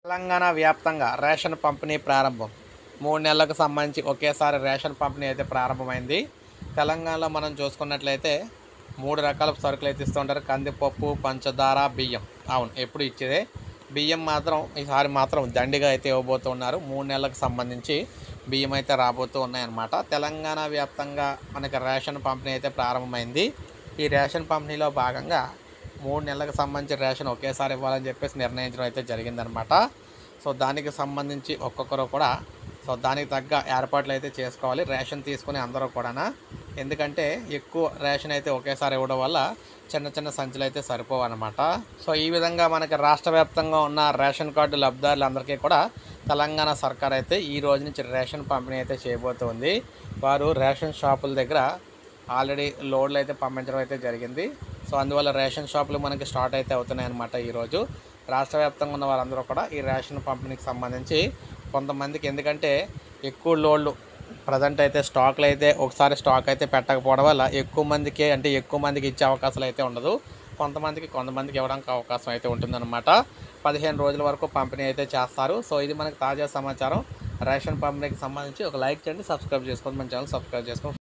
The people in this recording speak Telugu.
తెలంగాణ వ్యాప్తంగా రేషన్ పంపిణీ ప్రారంభం. 3 నెలలకు సంబంధించి ఒకేసారి రేషన్ పంపిణీ అయితే ప్రారంభమైంది. తెలంగాణలో మనం చూసుకున్నట్లయితే 3 రకాల సరుకులు అయితే ఇస్తూ ఉంటారు. కందిపప్పు, పంచదార, బియ్యం. అవును, ఎప్పుడు ఇచ్చేదే. బియ్యం మాత్రం ఈసారి మాత్రం దండిగా అయితే ఇవ్వబోతూ ఉన్నారు. 3 నెలలకు సంబంధించి బియ్యం అయితే రాబోతూ ఉన్నాయన్నమాట. తెలంగాణ వ్యాప్తంగా మనకి రేషన్ పంపిణీ అయితే ప్రారంభమైంది. ఈ రేషన్ పంపిణీలో భాగంగా 3 నెలలకు సంబంధించి రేషన్ ఒకేసారి ఇవ్వాలని చెప్పేసి నిర్ణయించడం అయితే జరిగిందనమాట. సో దానికి సంబంధించి ఒక్కొక్కరు కూడా దానికి తగ్గ ఏర్పాట్లు అయితే చేసుకోవాలి రేషన్ తీసుకుని అందరూ కూడా. ఎందుకంటే ఎక్కువ రేషన్ అయితే ఒకేసారి ఇవ్వడం వల్ల చిన్న చిన్న సంచులు అయితే సరిపోవన్నమాట. సో ఈ విధంగా మనకి రాష్ట్ర వ్యాప్తంగా ఉన్న రేషన్ కార్డు లబ్ధిదారులందరికీ కూడా తెలంగాణ సర్కార్ అయితే ఈ రోజు నుంచి రేషన్ పంపిణీ అయితే చేయబోతుంది. వారు రేషన్ షాపుల దగ్గర ఆల్రెడీ లోడ్లు అయితే పంపించడం అయితే జరిగింది. సో అందువల్ల రేషన్ షాపులు మనకి స్టార్ట్ అయితే అవుతున్నాయి అన్నమాట. ఈరోజు రాష్ట్ర వ్యాప్తంగా ఉన్న వారందరూ కూడా ఈ రేషన్ పంపిణీకి సంబంధించి కొంతమందికి, ఎందుకంటే ఎక్కువ లోడ్లు ప్రజెంట్ అయితే స్టాక్లు అయితే ఒకసారి స్టాక్ అయితే పెట్టకపోవడం వల్ల ఎక్కువ మందికి ఇచ్చే అవకాశాలు అయితే ఉండదు. కొంతమందికి ఇవ్వడానికి అవకాశం అయితే ఉంటుందన్నమాట. 15 రోజుల వరకు పంపిణీ అయితే చేస్తారు. సో ఇది మనకి తాజా సమాచారం. రేషన్ పంపిణీకి సంబంధించి ఒక లైక్ చేయండి, సబ్స్క్రైబ్ చేసుకోండి, మన ఛానల్ సబ్స్క్రైబ్ చేసుకోండి.